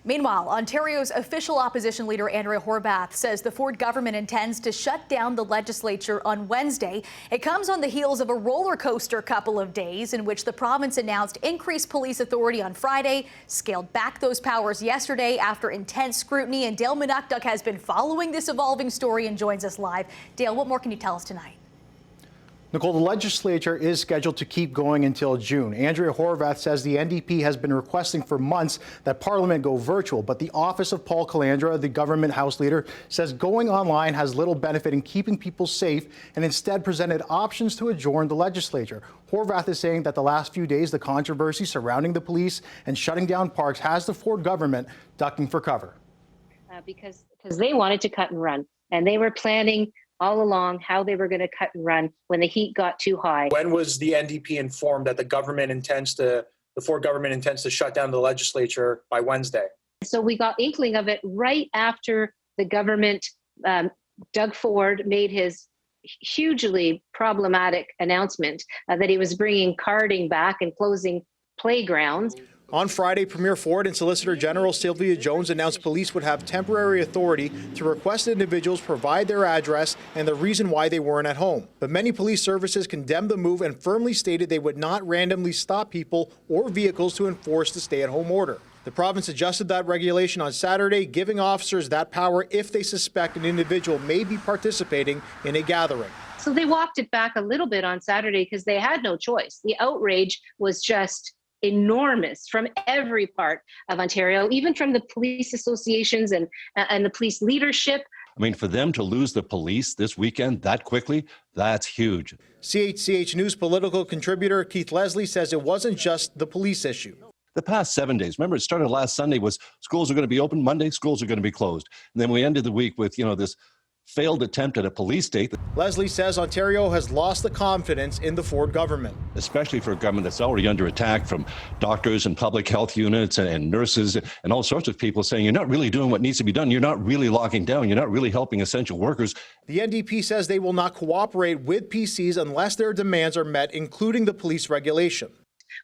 Meanwhile, Ontario's official opposition leader Andrea Horwath says the Ford government intends to shut down the legislature on Wednesday. It comes on the heels of a roller coaster couple of days in which the province announced increased police authority on Friday, scaled back those powers yesterday after intense scrutiny. And Dale Manukduk has been following this evolving story and joins us live. Dale, what more can you tell us tonight? Nicole, the legislature is scheduled to keep going until June. Andrea Horwath says the NDP has been requesting for months that Parliament go virtual, but the office of Paul Calandra, the government House leader, says going online has little benefit in keeping people safe and instead presented options to adjourn the legislature. Horwath is saying that the last few days, the controversy surrounding the police and shutting down parks has the Ford government ducking for cover. Because they wanted to cut and run, and they were planning all along how they were going to cut and run when the heat got too high. When was the NDP informed that the Ford government intends to shut down the legislature by Wednesday? So we got inkling of it right after the government, Doug Ford made his hugely problematic announcement that he was bringing carding back and closing playgrounds. On Friday, Premier Ford and Solicitor General Sylvia Jones announced police would have temporary authority to request individuals provide their address and the reason why they weren't at home. But many police services condemned the move and firmly stated they would not randomly stop people or vehicles to enforce the stay-at-home order. The province adjusted that regulation on Saturday, giving officers that power if they suspect an individual may be participating in a gathering. So they walked it back a little bit on Saturday because they had no choice. The outrage was just enormous from every part of Ontario, even from the police associations and the police leadership. I mean, for them to lose the police this weekend that quickly, that's huge. CHCH News political contributor Keith Leslie says it wasn't just the police issue. The past 7 days, remember it started last Sunday was schools are going to be open, Monday schools are going to be closed. And then we ended the week with, this failed attempt at a police state. Leslie says Ontario has lost the confidence in the Ford government. Especially for a government that's already under attack from doctors and public health units and nurses and all sorts of people saying you're not really doing what needs to be done. You're not really locking down. You're not really helping essential workers. The NDP says they will not cooperate with PCs unless their demands are met, including the police regulation.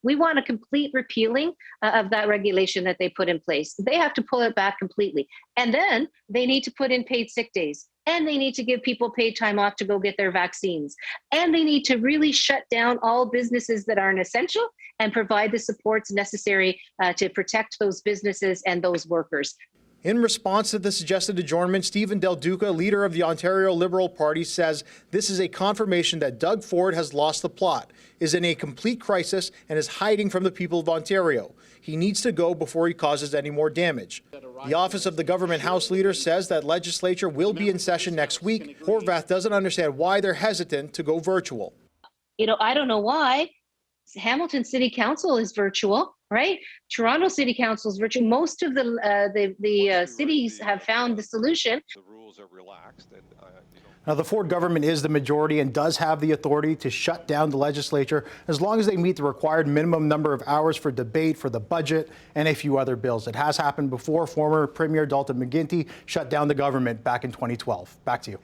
We want a complete repealing of that regulation that they put in place. They have to pull it back completely. And then they need to put in paid sick days. And they need to give people paid time off to go get their vaccines. And they need to really shut down all businesses that aren't essential and provide the supports necessary to protect those businesses and those workers. In response to the suggested adjournment, Stephen Del Duca, leader of the Ontario Liberal Party, says this is a confirmation that Doug Ford has lost the plot, is in a complete crisis, and is hiding from the people of Ontario. He needs to go before he causes any more damage. The office of the government House leader says that legislature will be in session next week. Horwath doesn't understand why they're hesitant to go virtual. I don't know why. Hamilton City Council is virtual, right? Toronto City Council is virtual. Most of the cities have found the solution. The rules are relaxed. And, Now, the Ford government is the majority and does have the authority to shut down the legislature as long as they meet the required minimum number of hours for debate for the budget and a few other bills. It has happened before. Former Premier Dalton McGuinty shut down the government back in 2012. Back to you.